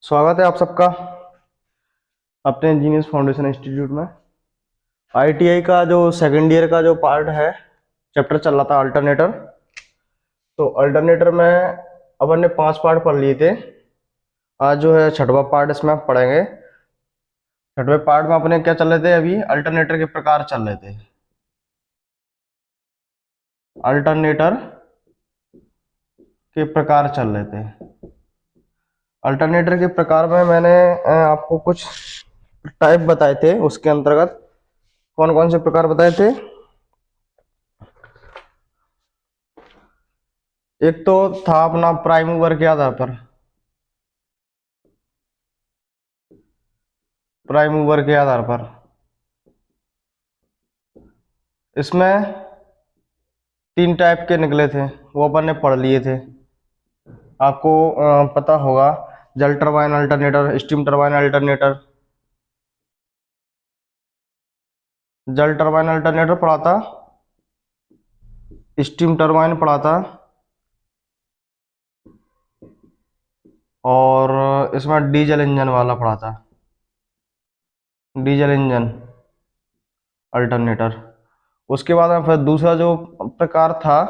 स्वागत है आप सबका अपने इंजीनियर्स फाउंडेशन इंस्टीट्यूट में। आईटीआई का जो सेकेंड ईयर का जो पार्ट है, चैप्टर चल रहा था अल्टरनेटर। तो अल्टरनेटर में अपन ने 5 पार्ट पढ़ लिए थे। आज जो है छठवां पार्ट इसमें आप पढ़ेंगे। छठवें पार्ट में अपने क्या चल रहे थे, अभी अल्टरनेटर के प्रकार चल रहे थे। अल्टरनेटर के प्रकार चल रहे थे। अल्टरनेटर के प्रकार में मैंने आपको कुछ टाइप बताए थे। उसके अंतर्गत कौन कौन से प्रकार बताए थे। एक तो था अपना प्राइम मूवर के आधार पर। प्राइम मूवर के आधार पर इसमें 3 टाइप के निकले थे, वो अपन ने पढ़ लिए थे। आपको पता होगा, जल turbine alternator, steam turbine alternator. जल टरबाइन अल्टरनेटर पढ़ा था, स्टीम टरबाइन पढ़ा था, और इसमें डीजल इंजन वाला पढ़ा था, डीजल इंजन अल्टरनेटर। उसके बाद में फिर दूसरा जो प्रकार था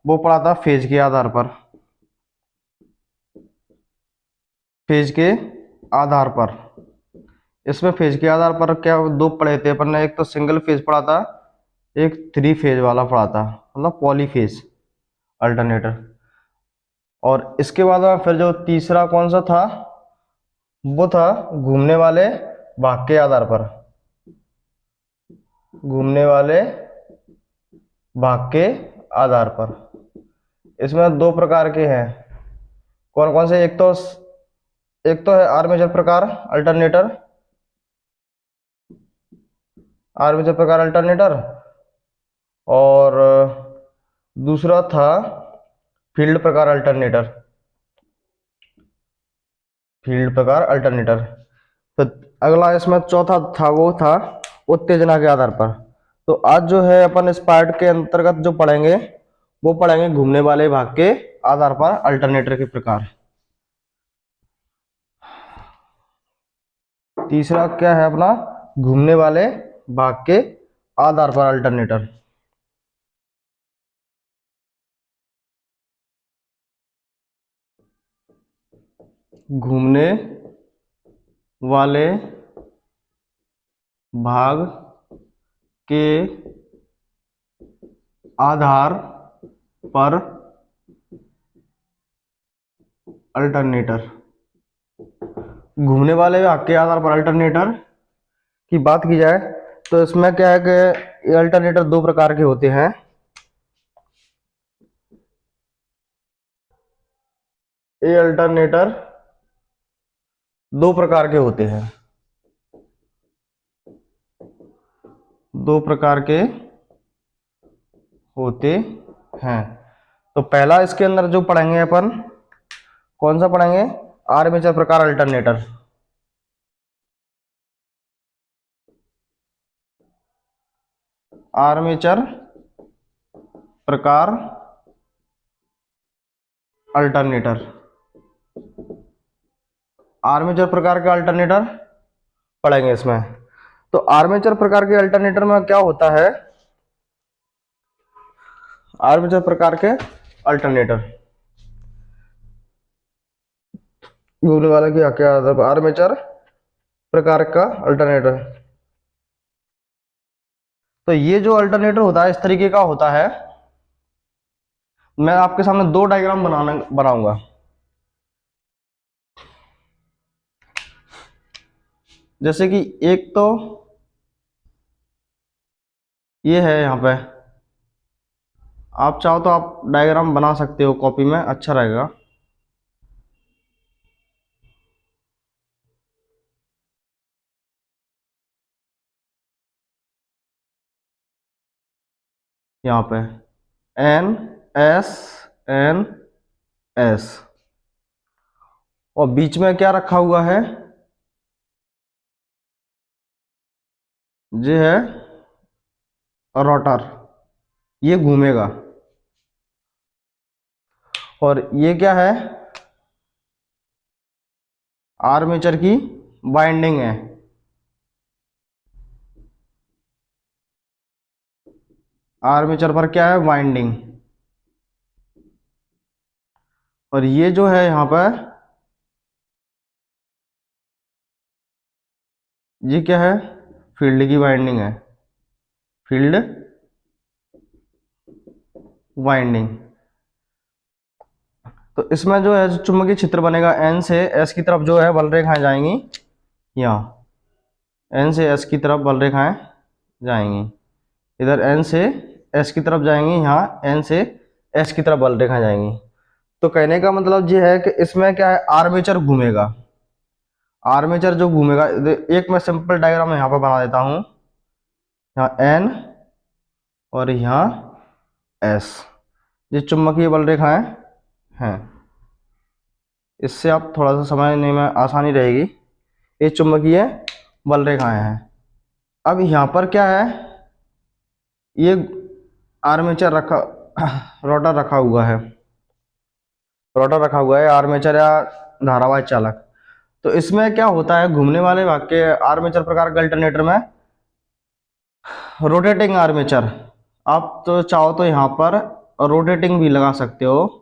वो पढ़ा था फेज के आधार पर। फेज के आधार पर, इसमें फेज के आधार पर क्या दो पढ़े थे अपन ने। एक तो सिंगल फेज पढ़ा था, एक 3 फेज वाला पढ़ा था, मतलब पॉलीफेज अल्टरनेटर। और इसके बाद में फिर जो तीसरा कौन सा था, वो था घूमने वाले भाग के आधार पर। घूमने वाले भाग के आधार पर इसमें 2 प्रकार के हैं। कौन कौन से, एक तो है आर्मेचर प्रकार अल्टरनेटर, आर्मेचर प्रकार अल्टरनेटर। और दूसरा था फील्ड प्रकार अल्टरनेटर, फील्ड प्रकार अल्टरनेटर। तो अगला इसमें चौथा था, वो था उत्तेजना के आधार पर। तो आज जो है अपन इस पार्ट के अंतर्गत जो पढ़ेंगे वो पढ़ेंगे घूमने वाले भाग के आधार पर अल्टरनेटर के प्रकार। तीसरा क्या है अपना, घूमने वाले भाग के आधार पर अल्टरनेटर। घूमने वाले भाग के आधार पर अल्टरनेटर। घूमने वाले भाग के आधार पर अल्टरनेटर की बात की जाए तो इसमें क्या है कि ये अल्टरनेटर 2 प्रकार के होते हैं। ये अल्टरनेटर 2 प्रकार के होते हैं, 2 प्रकार के होते हैं। तो पहला इसके अंदर जो पढ़ेंगे अपन, कौन सा पढ़ेंगे, आर्मेचर प्रकार अल्टरनेटर। आर्मेचर प्रकार अल्टरनेटर, आर्मेचर प्रकार के अल्टरनेटर पढ़ेंगे इसमें। तो आर्मेचर प्रकार के अल्टरनेटर में क्या होता है, आर्मेचर प्रकार के अल्टरनेटर घूमने वाले की क्या आधार पर आर्मेचर प्रकार का अल्टरनेटर। तो ये जो अल्टरनेटर होता है इस तरीके का होता है। मैं आपके सामने 2 डायग्राम बनाऊंगा। जैसे कि एक तो ये है, यहाँ पे आप चाहो तो आप डायग्राम बना सकते हो कॉपी में, अच्छा रहेगा। यहाँ पे एन एस एन एस, और बीच में क्या रखा हुआ है, ये है रोटर, ये घूमेगा। और ये क्या है, आर्मेचर की बाइंडिंग है। आर्मेचर पर क्या है, बाइंडिंग। और ये जो है यहाँ पर, ये क्या है, फील्ड की बाइंडिंग है, फील्ड बाइंडिंग। तो इसमें जो है चुंबकीय क्षेत्र बनेगा, एन से एस की तरफ जो है बल रेखाएं जाएंगी, यहाँ एन से एस की तरफ बल रेखाएं जाएंगी, इधर एन से एस की तरफ जाएंगी, यहाँ एन से एस की तरफ बल रेखाएं जाएंगी। तो कहने का मतलब ये है कि इसमें क्या है, आर्मेचर घूमेगा। आर्मेचर जो घूमेगा, एक मैं सिंपल डायग्राम यहाँ पर बना देता हूँ, यहाँ एन और यहाँ एस, ये चुंबकीय बल रेखाएं हैं। इससे आप थोड़ा सा समझने में आसानी रहेगी। ये चुंबकीय बल रेखाएं हैं। अब यहाँ पर क्या है, ये आर्मेचर रखा, रोटर रखा हुआ है, रोटर रखा हुआ है, आर्मेचर या धारावाही चालक। तो इसमें क्या होता है, घूमने वाले भाग के आर्मेचर प्रकार के अल्टरनेटर में रोटेटिंग आर्मेचर, आप तो चाहो तो यहाँ पर रोटेटिंग भी लगा सकते हो,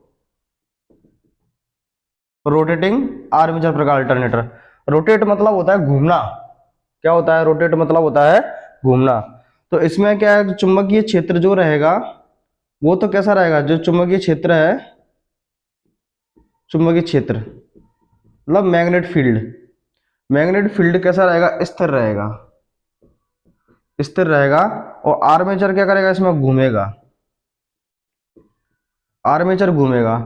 रोटेटिंग आर्मेचर प्रकार अल्टरनेटर। रोटेट मतलब होता है घूमना, क्या होता है, रोटेट मतलब होता है घूमना। तो इसमें क्या है, चुंबकीय क्षेत्र जो रहेगा वो तो कैसा रहेगा, जो चुंबकीय क्षेत्र है, चुंबकीय क्षेत्र मतलब मैग्नेट फील्ड, मैग्नेट फील्ड कैसा रहेगा, स्थिर रहेगा, स्थिर रहेगा। और आर्मेचर क्या करेगा, इसमें घूमेगा, आर्मेचर घूमेगा।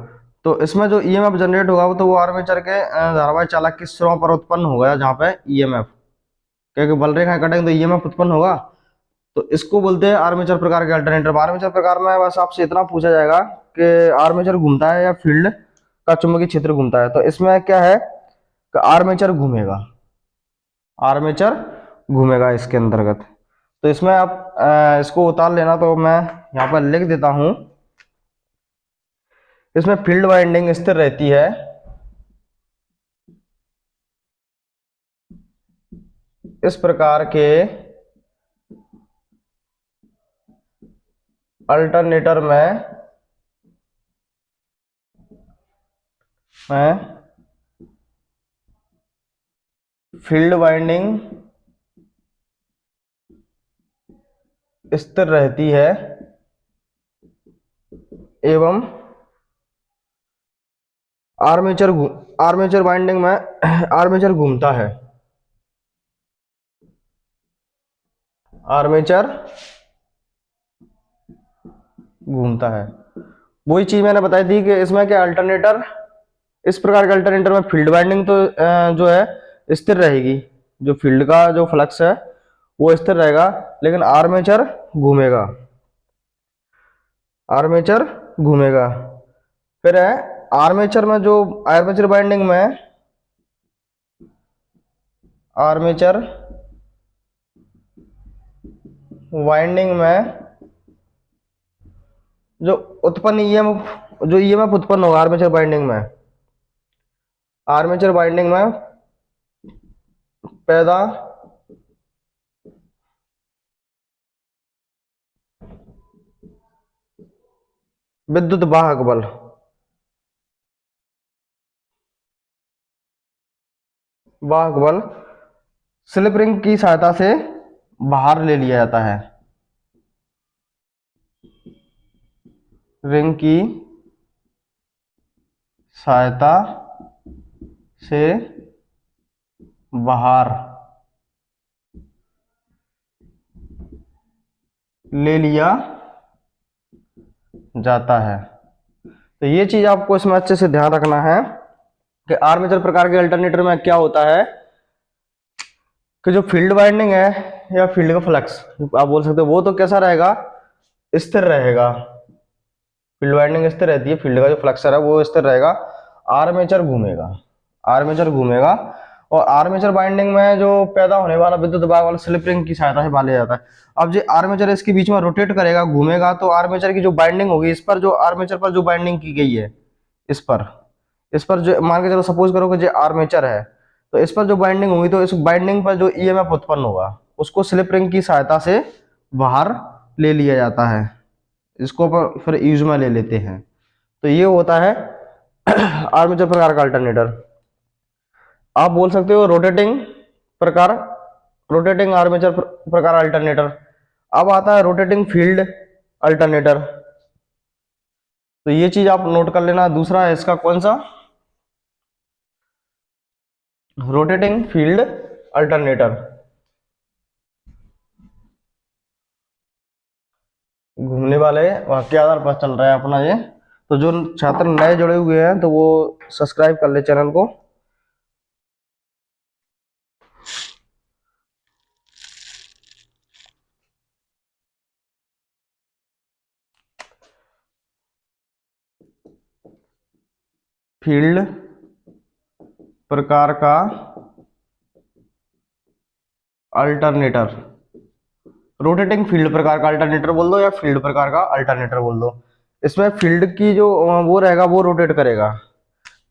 तो इसमें जो ईएमएफ जनरेट होगा वो तो वो आर्मेचर के धारावाही चालक की सिरों पर उत्पन्न होगा, जहाँ पे ईएमएफ, क्योंकि बल रेखाएं कटेंगे तो ईएमएफ उत्पन्न होगा। तो इसको बोलते हैं आर्मेचर प्रकार के अल्टरनेटर। आर्मेचर प्रकार में बस आपसे इतना पूछा जाएगा कि आर्मेचर घूमता है या फील्ड का चुंबकीय क्षेत्र घूमता है। तो इसमें क्या है कि आर्मेचर घूमेगा, आर्मेचर घूमेगा इसके अंतर्गत। तो इसमें आप इसको उतार लेना, तो मैं यहाँ पर लिख देता हूं, इसमें फील्ड वाइंडिंग स्थिर रहती है, इस प्रकार के अल्टरनेटर में फील्ड वाइंडिंग स्थिर रहती है एवं आर्मेचर वाइंडिंग में आर्मेचर घूमता है, आर्मेचर घूमता है। वही चीज मैंने बताई थी कि इसमें क्या अल्टरनेटर, इस प्रकार के अल्टरनेटर में फील्ड वाइंडिंग तो जो है स्थिर रहेगी, जो फील्ड का जो फ्लक्स है वो स्थिर रहेगा, लेकिन आर्मेचर घूमेगा, आर्मेचर घूमेगा। फिर है आर्मेचर में जो आर्मेचर बाइंडिंग में, आर्मेचर वाइंडिंग में जो उत्पन्न ईएमएफ, जो ईएमएफ उत्पन्न होगा आर्मेचर बाइंडिंग में, आर्मेचर बाइंडिंग में पैदा विद्युत वाहक बल, वाहक बल स्लिप रिंग की सहायता से बाहर ले लिया जाता है, रिंग की सहायता से बाहर ले लिया जाता है। तो ये चीज आपको इसमें अच्छे से ध्यान रखना है कि आर्मेचर प्रकार के अल्टरनेटर में क्या होता है कि जो फील्ड वाइंडिंग है या फील्ड का फ्लक्स आप बोल सकते हो, वो तो कैसा रहेगा, स्थिर रहेगा। फील्ड वाइंडिंग स्थिर रहती है, फील्ड का जो फ्लक्स है वो स्थिर रहेगा, आर्मेचर घूमेगा, आर्मेचर घूमेगा। और आर्मेचर बाइंडिंग में जो पैदा होने वाला विद्युत दाब वाला स्लिप रिंग की सहायता से बांध लिया जाता है। अब जो आर्मेचर इसके बीच में रोटेट करेगा, घूमेगा, तो आर्मेचर की जो बाइंडिंग होगी, इस पर जो आर्मेचर पर जो बाइंडिंग की गई है, इस पर जो मान के चलो सपोज करो कि जो आर्मेचर है, तो इस पर जो बाइंडिंग होगी तो इस बाइंडिंग पर जो ईएमएफ उत्पन्न होगा उसको स्लिप रिंग की सहायता से बाहर ले लिया जाता है, इसको फिर यूज में ले लेते हैं। तो ये होता है आर्मेचर प्रकार का अल्टरनेटर। आप बोल सकते हो रोटेटिंग प्रकार, रोटेटिंग आर्मेचर प्रकार अल्टरनेटर। अब आता है रोटेटिंग फील्ड अल्टरनेटर। तो ये चीज आप नोट कर लेना। दूसरा है इसका कौन सा, रोटेटिंग फील्ड अल्टरनेटर। घूमने वाले के आधार पर चल रहा है अपना ये। तो जो छात्र नए जुड़े हुए हैं तो वो सब्सक्राइब कर ले चैनल को। फील्ड प्रकार का अल्टरनेटर, रोटेटिंग फील्ड प्रकार का अल्टरनेटर बोल दो या फील्ड प्रकार का अल्टरनेटर बोल दो। इसमें फील्ड की जो वो रहेगा वो रोटेट करेगा।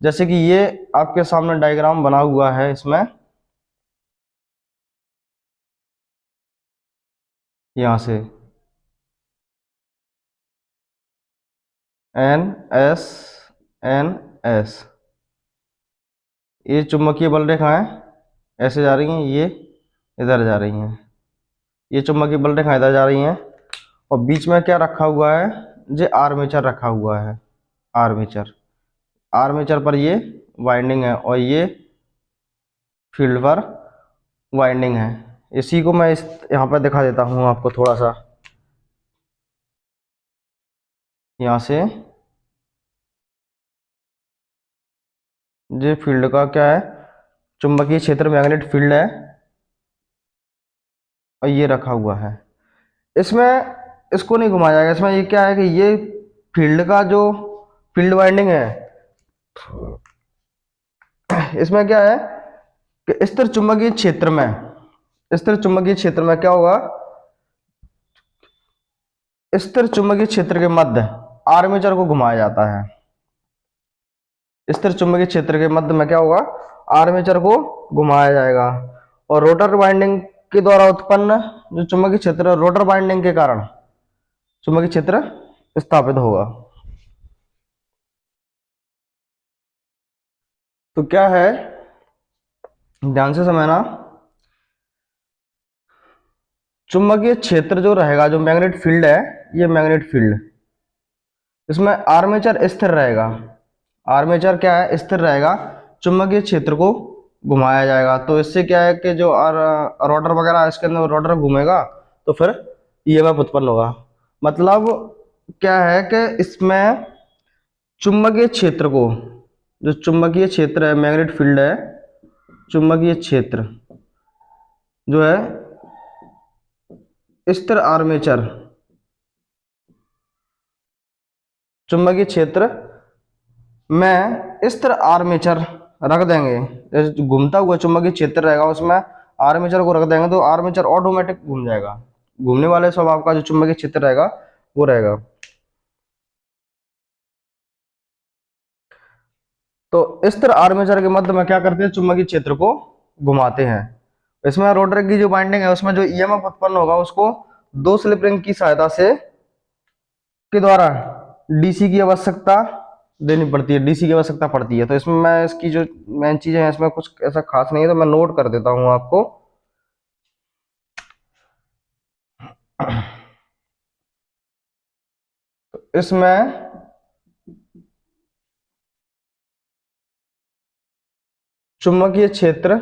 जैसे कि ये आपके सामने डायग्राम बना हुआ है, इसमें यहां से एन एस एन एस, ये चुंबकीय बल रेखाएं ऐसे जा रही हैं, ये इधर जा रही हैं, ये चुंबकीय बल रेखाएं इधर जा रही हैं, और बीच में क्या रखा हुआ है, ये आर्मेचर रखा हुआ है। आर्मेचर, आर्मेचर पर ये वाइंडिंग है और ये फील्ड पर वाइंडिंग है। इसी को मैं इस यहाँ पर दिखा देता हूँ आपको थोड़ा सा। यहाँ से ये फील्ड का क्या है, चुंबकीय क्षेत्र मैग्नेट फील्ड है, और ये रखा हुआ है। इसमें इसको नहीं घुमाया जाएगा। इसमें ये क्या है कि ये फील्ड का जो फील्ड वाइंडिंग है, इसमें क्या है कि स्थिर चुंबकीय क्षेत्र में, स्थिर चुंबकीय क्षेत्र में क्या होगा, स्थिर चुंबकीय क्षेत्र के मध्य आर्मेचर को घुमाया जाता है। स्थिर चुंबकीय क्षेत्र के मध्य में क्या होगा, आर्मेचर को घुमाया जाएगा, और रोटर वाइंडिंग के द्वारा उत्पन्न जो चुंबकीय क्षेत्र है, रोटर वाइंडिंग के कारण चुंबकीय क्षेत्र स्थापित होगा। तो क्या है, ध्यान से समझना, चुंबकीय क्षेत्र जो रहेगा, जो मैग्नेट फील्ड है, ये मैग्नेट फील्ड, इसमें आर्मेचर स्थिर रहेगा। आर्मेचर क्या है, स्थिर रहेगा, चुंबकीय क्षेत्र को घुमाया जाएगा। तो इससे क्या है कि जो रोटर वगैरह इसके अंदर रोटर घूमेगा तो फिर ईएमएफ उत्पन्न होगा। मतलब क्या है कि इसमें चुंबकीय क्षेत्र को, जो चुंबकीय क्षेत्र है, मैग्नेट फील्ड है, चुंबकीय क्षेत्र जो है स्थिर आर्मेचर, चुंबकीय क्षेत्र में स्थिर आर्मेचर रख देंगे। जैसे घूमता हुआ चुंबकीय क्षेत्र रहेगा, उसमें आर्मेचर को रख देंगे तो आर्मेचर ऑटोमेटिक घूम जाएगा। घूमने वाले स्वभाव का जो चुंबकीय क्षेत्र रहेगा वो रहेगा। तो स्थिर आर्मेचर के मध्य में क्या करते हैं, चुंबकीय क्षेत्र को घुमाते हैं। इसमें रोटर की जो वाइंडिंग है उसमें जो ईएमएफ उत्पन्न होगा उसको दो स्लिप रिंग की सहायता से के द्वारा डीसी की आवश्यकता देनी पड़ती है, डीसी की आवश्यकता पड़ती है। तो इसमें मैं इसकी जो मेन चीजें हैं इसमें कुछ ऐसा खास नहीं है, तो मैं नोट कर देता हूं आपको। तो इसमें चुंबकीय क्षेत्र,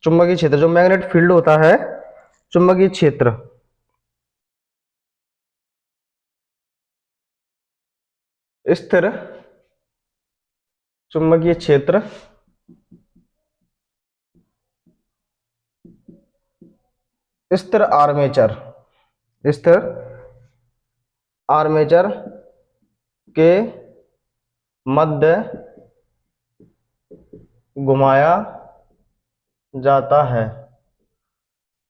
चुंबकीय क्षेत्र जो मैग्नेट फील्ड होता है, चुंबकीय क्षेत्र स्थिर चुंबकीय क्षेत्र स्थिर आर्मेचर, स्थिर आर्मेचर के मध्य घुमाया जाता है।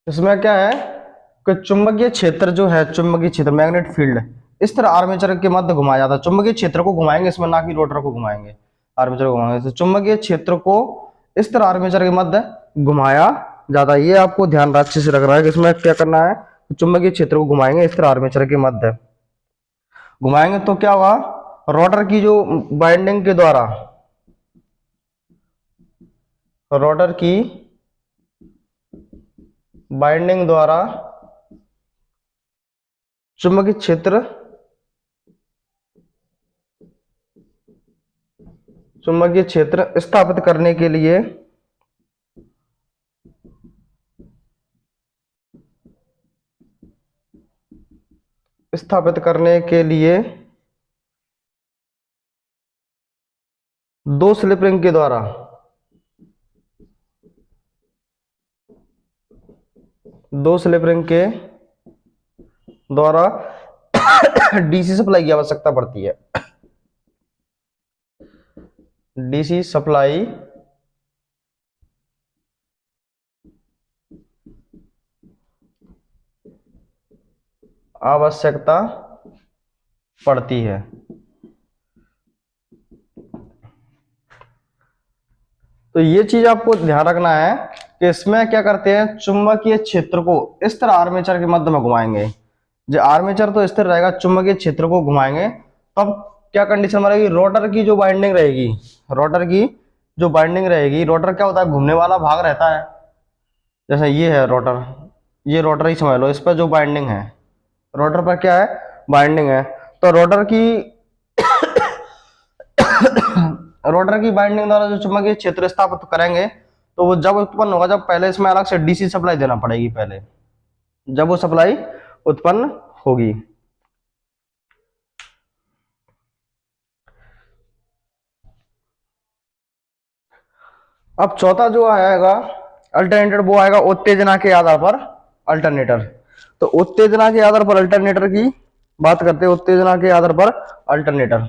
इसमें क्या है कि चुंबकीय क्षेत्र जो है, चुंबकीय क्षेत्र मैग्नेट फील्ड इस तरह आर्मेचर के मध्य घुमाया जाता है। चुंबकीय क्षेत्र को घुमाएंगे इसमें, ना कि रोटर को घुमाएंगे, आर्मेचर को घुमाएंगे। तो चुंबकीय क्षेत्र को इस तरह आर्मेचर के मध्य घुमाया जाता है। ये आपको ध्यान अच्छे से रख रहा है कि इसमें क्या करना है। तो चुंबकीय क्षेत्र को घुमाएंगे इस तरह आर्मेचर के मध्य घुमाएंगे तो क्या होगा, रोटर की जो बाइंडिंग के द्वारा, रोटर की बाइंडिंग द्वारा चुंबकीय क्षेत्र, चुंबकीय क्षेत्र स्थापित करने के लिए दो स्लिप रिंग के द्वारा, दो स्लिप रिंग के द्वारा डीसी सप्लाई की आवश्यकता पड़ती है। डीसी सप्लाई आवश्यकता पड़ती है। तो ये चीज आपको ध्यान रखना है कि इसमें क्या करते हैं, चुंबकीय क्षेत्र को इस तरह आर्मेचर के मध्य में घुमाएंगे। जो आर्मेचर तो स्थिर रहेगा, चुंबकीय क्षेत्र को घुमाएंगे तब क्या कंडीशन रहेगी, रोटर की जो बाइंडिंग रहेगी, रोटर की जो बाइंडिंग रहेगी, रोटर क्या होता है, घूमने वाला भाग रहता है। जैसे ये है रोटर, ये रोटर ही समझ लो, इस पर जो बाइंडिंग है, रोटर पर क्या है, बाइंडिंग है। तो रोटर की रोटर की बाइंडिंग द्वारा जो चुंबकीय क्षेत्र स्थापित करेंगे तो वो जब उत्पन्न होगा, जब पहले इसमें अलग से डीसी सप्लाई देना पड़ेगी पहले, जब वो सप्लाई उत्पन्न होगी। अब चौथा जो आएगा अल्टरनेटर, वो आएगा उत्तेजना के आधार पर अल्टरनेटर। तो उत्तेजना के आधार पर अल्टरनेटर की बात करते हैं। उत्तेजना के आधार पर अल्टरनेटर,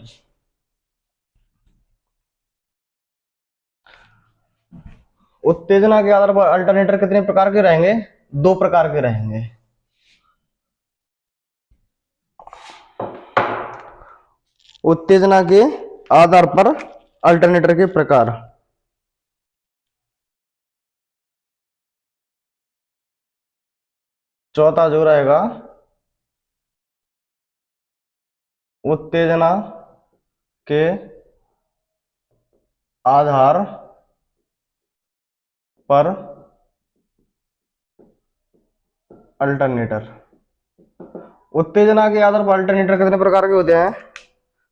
उत्तेजना के आधार पर अल्टरनेटर कितने प्रकार के रहेंगे, दो प्रकार के रहेंगे। उत्तेजना के आधार पर अल्टरनेटर के प्रकार, चौथा जो रहेगा उत्तेजना के आधार पर अल्टरनेटर। उत्तेजना के आधार पर अल्टरनेटर कितने प्रकार के होते हैं,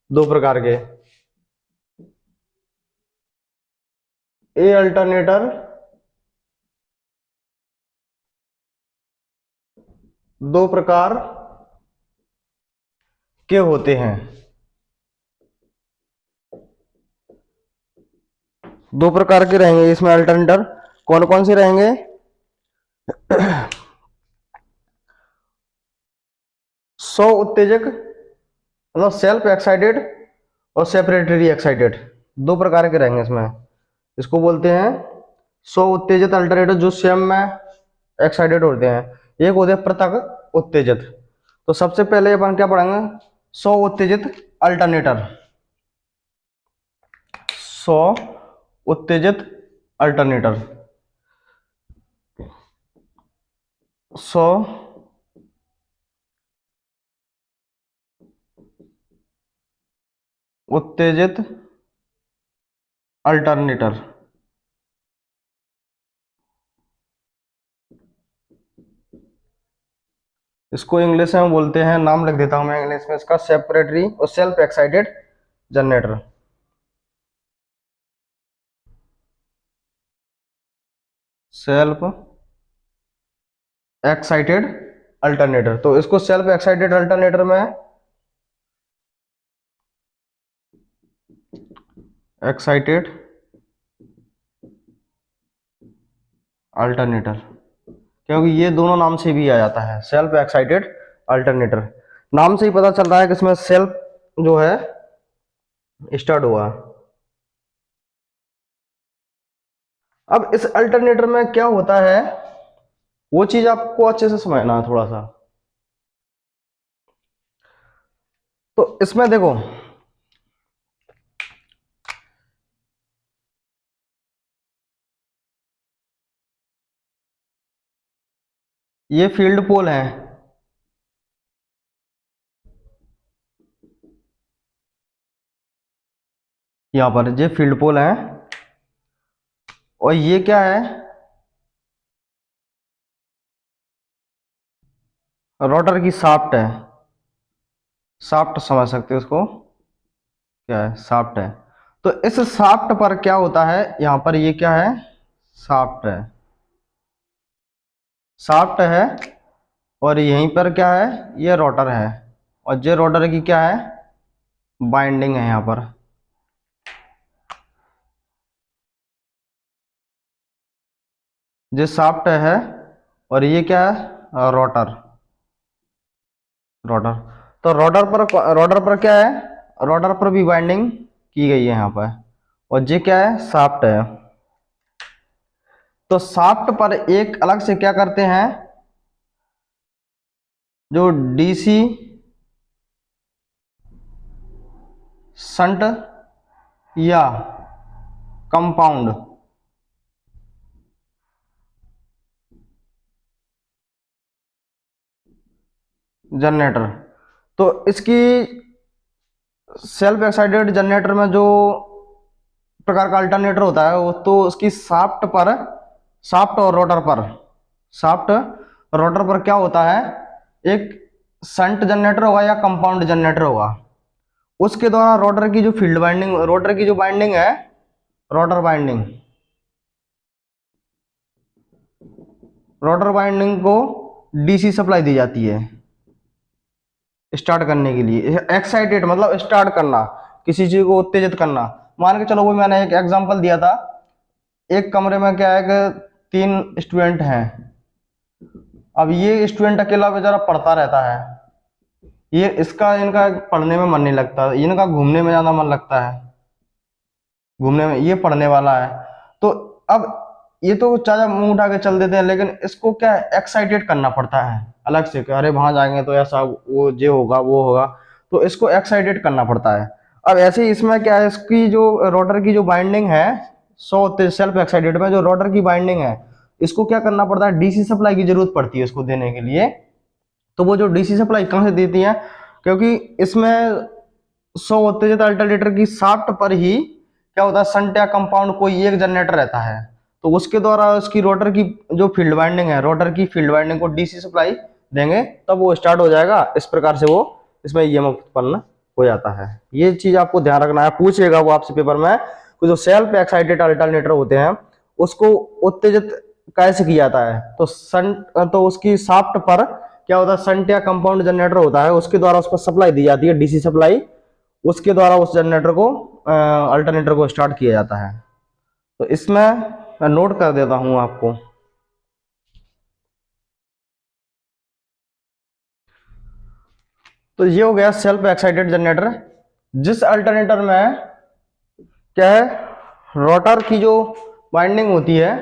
दो प्रकार के। ए अल्टरनेटर दो प्रकार के होते हैं, दो प्रकार के रहेंगे इसमें अल्टरनेटर। कौन कौन से रहेंगे, स्व उत्तेजक मतलब सेल्फ एक्साइटेड और सेपरेटरी एक्साइटेड, दो प्रकार के रहेंगे इसमें। इसको बोलते हैं स्व उत्तेजित अल्टरनेटर, जो स्वयं में एक्साइटेड होते हैं। एक होते हैं पृथक उत्तेजित। तो सबसे पहले अपन क्या पढ़ेंगे, स्व उत्तेजित अल्टरनेटर, स्व उत्तेजित अल्टरनेटर, स्व उत्तेजित अल्टरनेटर। इसको इंग्लिश में बोलते हैं, नाम लिख देता हूं मैं इंग्लिश में इसका, सेपरेटरी और self excited generator. Self excited alternator. तो इसको सेल्फ एक्साइटेड अल्टरनेटर में एक्साइटेड अल्टरनेटर, क्योंकि ये दोनों नाम से भी आ जाता है, सेल्फ एक्साइटेड अल्टरनेटर। नाम से ही पता चल रहा है कि इसमें सेल्फ जो है स्टार्ट हुआ। अब इस अल्टरनेटर में क्या होता है, वो चीज आपको अच्छे से समझना है थोड़ा सा। तो इसमें देखो ये फील्ड पोल है, यहां पर ये फील्ड पोल है, और ये क्या है, रोटर की शाफ्ट है। शाफ्ट समझ सकते हो उसको, क्या है, शाफ्ट है। तो इस शाफ्ट पर क्या होता है, यहां पर ये क्या है, शाफ्ट है, शाफ्ट है, और यहीं पर क्या है, ये रोटर है, और ये रोटर की क्या है, बाइंडिंग है यहां पर। ये शाफ्ट है, और ये क्या है, रोटर, रोटर। तो रोटर पर क्या है, रोटर पर भी बाइंडिंग की गई है यहाँ पर, और ये क्या है, शाफ्ट है। तो शाफ्ट पर एक अलग से क्या करते हैं, जो डीसी शंट या कंपाउंड जनरेटर, तो इसकी सेल्फ एक्साइटेड जनरेटर में जो प्रकार का अल्टरनेटर होता है वो, तो उसकी शाफ्ट पर, शाफ्ट और रोटर पर, शाफ्ट रोटर पर क्या होता है, एक शंट जनरेटर होगा या कंपाउंड जनरेटर होगा, उसके द्वारा रोटर की जो फील्ड वाइंडिंग, रोटर की जो बाइंडिंग है, रोटर बाइंडिंग, रोटर बाइंडिंग को डीसी सप्लाई दी जाती है स्टार्ट करने के लिए। एक्साइटेड मतलब स्टार्ट करना, किसी चीज को उत्तेजित करना। मान के चलो, वो मैंने एक एग्जांपल दिया था, एक कमरे में क्या है कि 3 स्टूडेंट हैं, अब ये स्टूडेंट अकेला बेचारा पढ़ता रहता है, ये इसका इनका पढ़ने में मन नहीं लगता, इनका घूमने में ज्यादा मन लगता है, घूमने में, ये पढ़ने वाला है। तो अब ये तो चाचा मुंह उठा के चल देते हैं, लेकिन इसको क्या है, एक्साइटेड करना पड़ता है अलग से कि अरे वहां जाएंगे तो ऐसा वो ये होगा वो होगा, तो इसको एक्साइटेड करना पड़ता है। अब ऐसे ही इसमें क्या है, इसकी जो रोटर की जो बाइंडिंग है, सेल्फ एक्साइटेड में जो रोटर की बाइंडिंग है, इसको क्या करना पड़ता है, डीसी सप्लाई की जरूरत पड़ती है इसको देने के लिए। तो वो जो डीसी सप्लाई कहाँ से देती है, क्योंकि इसमें 100 उत्तेजित अल्टरनेटर की शाफ्ट पर ही क्या होता है, संट या कंपाउंड कोई एक जनरेटर रहता है, तो उसके द्वारा उसकी रोटर की जो फील्ड वाइंडिंग है, रोटर की फील्ड वाइंडिंग को डीसी सप्लाई देंगे तब वो स्टार्ट हो जाएगा। इस प्रकार से वो इसमें ईएमएफ उत्पन्न हो जाता है। ये चीज आपको ध्यान रखना है, पूछेगा वो आपसे पेपर में कि जो सेल्फ एक्साइटेड अल्टरनेटर होते हैं उसको उत्तेजित कैसे किया जाता है, तो तो उसकी शाफ्ट पर क्या होता है, संट या कंपाउंड जनरेटर होता है, उसके द्वारा उस पर सप्लाई दी जाती है, डीसी सप्लाई, उसके द्वारा उस जनरेटर को, अल्टरनेटर को स्टार्ट किया जाता है। तो इसमें मैं नोट कर देता हूं आपको। तो ये हो गया सेल्फ एक्साइटेड जनरेटर, जिस अल्टरनेटर में क्या है, रोटर की जो वाइंडिंग होती है,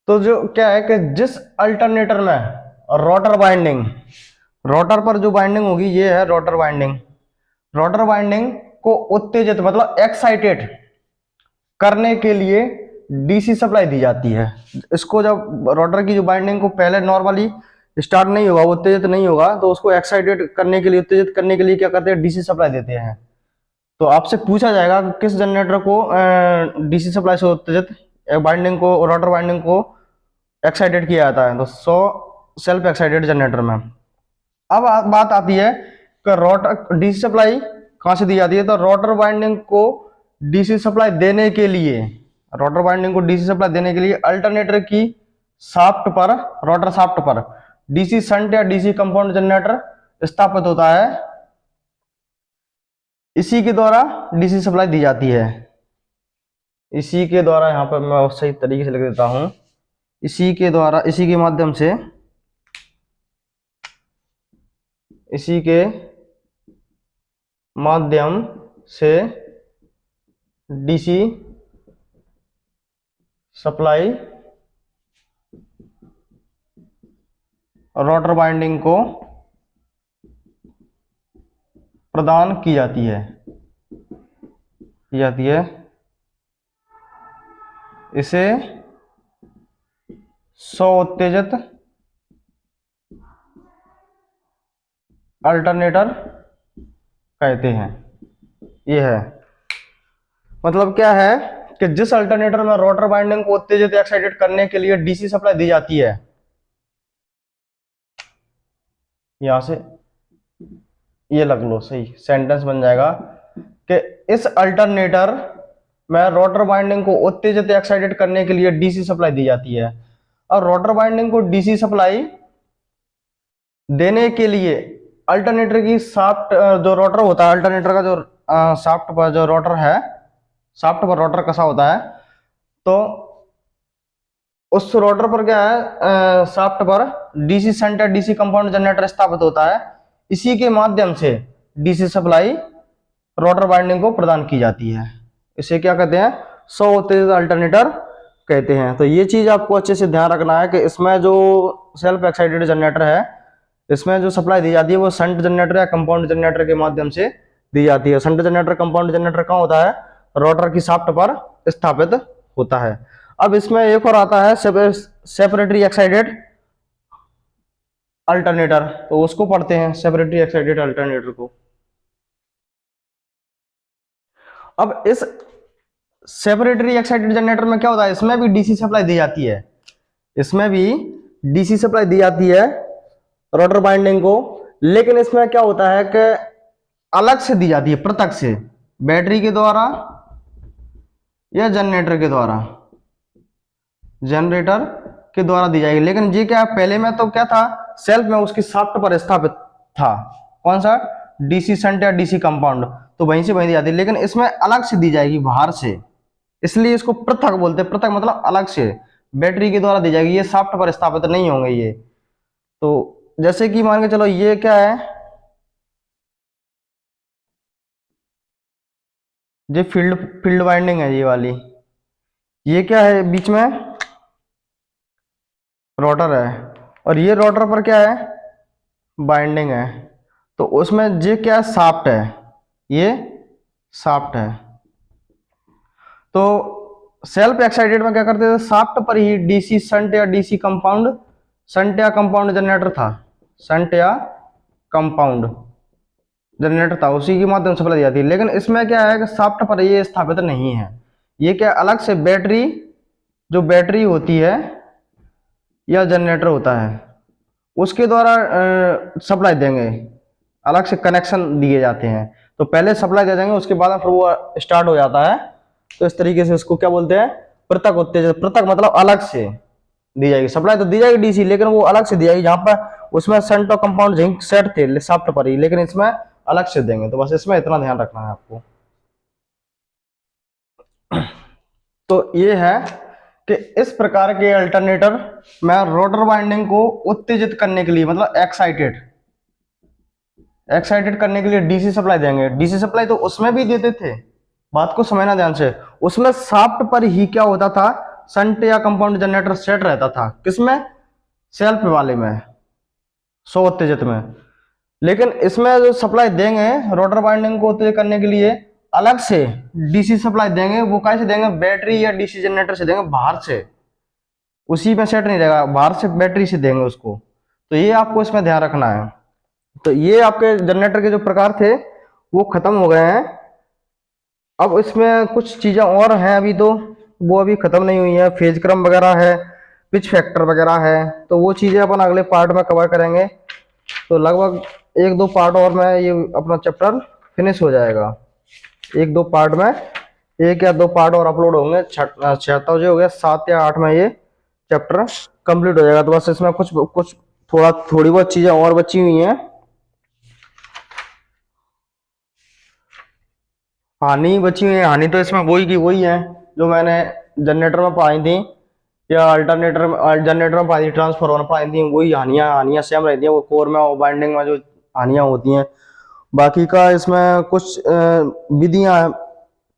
तो जो क्या है कि जिस अल्टरनेटर में रोटर बाइंडिंग, रोटर पर जो बाइंडिंग होगी ये है रोटर बाइंडिंग, रोटर बाइंडिंग को उत्तेजित मतलब एक्साइटेड करने के लिए डीसी सप्लाई दी जाती है। इसको जब रोटर की जो बाइंडिंग को पहले नॉर्मली स्टार्ट नहीं होगा, उत्तेजित नहीं होगा, तो उसको एक्साइटेड करने के लिए, उत्तेजित करने के लिए क्या करते हैं, डीसी सप्लाई देते हैं। तो आपसे पूछा जाएगा कि किस जनरेटर को डीसी सप्लाई से उत्तेजित बाइंडिंग को, रोटर बाइंडिंग को एक्साइटेड किया जाता है, तो 100 सेल्फ एक्साइटेड जनरेटर में। अब बात आती है कि रोटर डीसी सप्लाई कहां से दी जाती है, तो रोटर वाइंडिंग को डीसी सप्लाई देने के लिए, रोटर वाइंडिंग को डीसी सप्लाई देने के लिए अल्टरनेटर की शाफ्ट पर, रोटर शाफ्ट पर डीसी शंट या डीसी कंपाउंड जनरेटर स्थापित होता है, इसी के द्वारा डीसी सप्लाई दी जाती है। इसी के द्वारा, यहां पर मैं सही तरीके से लिख देता हूं, इसी के द्वारा, इसी के माध्यम से, इसी के माध्यम से डीसी सप्लाई रोटर बाइंडिंग को प्रदान की जाती है, इसे स्व उत्तेजित अल्टरनेटर कहते हैं। ये है, मतलब क्या है कि जिस अल्टरनेटर में रोटर वाइंडिंग को उत्तेजित एक्साइटेड करने के लिए डीसी सप्लाई दी जाती है, यहां से ये लग लो, सही सेंटेंस बन जाएगा कि इस अल्टरनेटर में रोटर वाइंडिंग को उत्तेजित एक्साइटेड करने के लिए डीसी सप्लाई दी जाती है। और रोटर वाइंडिंग को डीसी सप्लाई देने के लिए अल्टरनेटर की शाफ्ट, जो रोटर होता है अल्टरनेटर का, जो शाफ्ट पर जो रोटर है, शाफ्ट पर रोटर कसा होता है, तो उस रोटर पर क्या है, शाफ्ट पर डीसी शंट या डीसी कंपाउंड जनरेटर स्थापित होता है। इसी के माध्यम से डीसी सप्लाई रोटर वाइंडिंग को प्रदान की जाती है। इसे क्या कहते हैं, स्व उत्तेजित अल्टरनेटर कहते हैं। तो ये चीज आपको अच्छे से ध्यान रखना है कि इसमें जो सेल्फ एक्साइटेड जनरेटर है, इसमें जो सप्लाई दी जाती है वो शंट जनरेटर या कंपाउंड जनरेटर के माध्यम से दी जाती है। शंट जनरेटर कंपाउंड जनरेटर कहाँ होता है, रोटर की शाफ्ट पर स्थापित होता है। अब इसमें एक और आता है सेपरेटरी एक्साइटेड अल्टरनेटर, तो उसको पढ़ते हैं सेपरेटरी एक्साइटेड अल्टरनेटर को। अब इस सेपरेटरी एक्साइटेड जनरेटर में क्या होता है, इसमें भी डीसी सप्लाई दी जाती है, इसमें भी डीसी सप्लाई दी जाती है रोटर बाइंडिंग को, लेकिन इसमें क्या होता है कि अलग से दी जाती है, पृथक से, बैटरी के द्वारा या जनरेटर के द्वारा, जनरेटर के द्वारा दी जाएगी। लेकिन ये क्या, पहले में तो क्या था, सेल्फ में उसकी शाफ्ट पर स्थापित था, कौन सा, डीसी शंट या डीसी कंपाउंड, तो वहीं से वहीं दी जाती है। लेकिन इसमें अलग से दी जाएगी बाहर से, इसलिए इसको पृथक बोलते हैं। पृथक मतलब अलग से बैटरी के द्वारा दी जाएगी, ये शाफ्ट पर स्थापित नहीं होंगे ये। तो जैसे कि मान के चलो ये क्या है, ये फील्ड वाइंडिंग है, ये वाली, ये क्या है, बीच में रोटर है, और ये रोटर पर क्या है, बाइंडिंग है। तो उसमें ये क्या है, शाफ्ट है, ये शाफ्ट है। तो सेल्फ एक्साइटेड में क्या करते थे, शाफ्ट पर ही डीसी शंट या डीसी कंपाउंड, शंट या कंपाउंड जनरेटर था, शंट या कंपाउंड जनरेटर था, उसी के माध्यम से सप्लाई जाती है। लेकिन इसमें क्या है कि शाफ्ट पर ये स्थापित नहीं है, ये क्या अलग से बैटरी, जो बैटरी होती है या जनरेटर होता है, उसके द्वारा सप्लाई देंगे, अलग से कनेक्शन दिए जाते हैं। तो पहले सप्लाई दे देंगे, उसके बाद फिर वो स्टार्ट हो जाता है। तो इस तरीके से इसको क्या बोलते हैं, पृथक उत्तेजित। पृथक मतलब अलग से दी जाएगी सप्लाई, तो दी जाएगी डीसी, लेकिन वो अलग से दी जाएगी, जहां पर उसमें शंट और कंपाउंड जिंक सेट थे शाफ्ट पर ही, लेकिन इसमें अलग से देंगे। तो बस इसमें इतना ध्यान रखना है आपको। तो ये है कि इस प्रकार के अल्टरनेटर में रोटर वाइंडिंग को उत्तेजित करने के लिए, मतलब एक्साइटेड करने के लिए डीसी सप्लाई देंगे। डीसी सप्लाई तो उसमें भी देते थे, बात को समझना ध्यान से, उसमें शाफ्ट पर ही क्या होता था, शंट या कंपाउंड जनरेटर सेट रहता था, किसमें, सेल्फ वाले में, स्व उत्तेजित में। लेकिन इसमें जो सप्लाई देंगे रोटर वाइंडिंग को उत्तेजित करने के लिए, अलग से डीसी सप्लाई देंगे। वो कैसे देंगे, बैटरी या डीसी जनरेटर से देंगे, बाहर से, उसी में सेट नहीं रहेगा, बाहर से बैटरी से देंगे उसको। तो ये आपको इसमें ध्यान रखना है। तो ये आपके जनरेटर के जो प्रकार थे वो खत्म हो गए हैं। अब इसमें कुछ चीजें और हैं अभी, तो वो अभी खत्म नहीं हुई है। फेज क्रम वगैरह है, पिच फैक्टर वगैरह है, तो वो चीजें अपन अगले पार्ट में कवर करेंगे। तो लगभग 1-2 पार्ट और में ये अपना चैप्टर फिनिश हो जाएगा। 1-2 पार्ट में, 1 या 2 पार्ट और अपलोड होंगे, 6 तो जो हो गया, 7 या 8 में ये चैप्टर कंप्लीट हो जाएगा। तो बस इसमें कुछ थोड़ी बहुत चीजें और बची हुई हैं। हानि बची हुई है, हानि तो इसमें वही की वही है जो मैंने जनरेटर में पाई थी, या जनरेटर में पाई थी, ट्रांसफार्मर में पाई थी, वही हानियां सेम रहती हैं। वो कोर में और बाइंडिंग में जो हानियां होती हैं, बाकी का इसमें कुछ विधियां,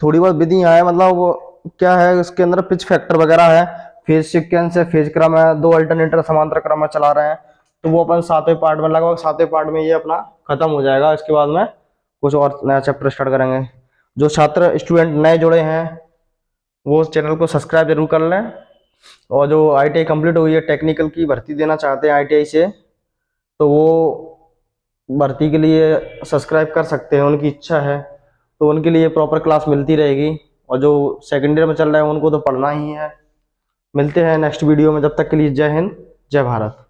थोड़ी बहुत विधियां है, मतलब वो क्या है, इसके अंदर पिच फैक्टर वगैरह है, फेज सीक्वेंस है, फेज क्रम है, 2 अल्टरनेटर समांतर क्रम में चला रहे हैं। तो वो अपन 7वें पार्ट में, लगभग 7वें पार्ट में ये अपना खत्म हो जाएगा। इसके बाद में कुछ और नया चैप्टर स्टार्ट करेंगे। जो छात्र स्टूडेंट नए जुड़े हैं वो चैनल को सब्सक्राइब जरूर कर लें। और जो ITI कंप्लीट हुई है, टेक्निकल की भर्ती देना चाहते हैं ITI से, तो वो भर्ती के लिए सब्सक्राइब कर सकते हैं, उनकी इच्छा है तो उनके लिए प्रॉपर क्लास मिलती रहेगी। और जो सेकेंड ईयर में चल रहा है उनको तो पढ़ना ही है। मिलते हैं नेक्स्ट वीडियो में, जब तक के लिए जय हिंद जय भारत।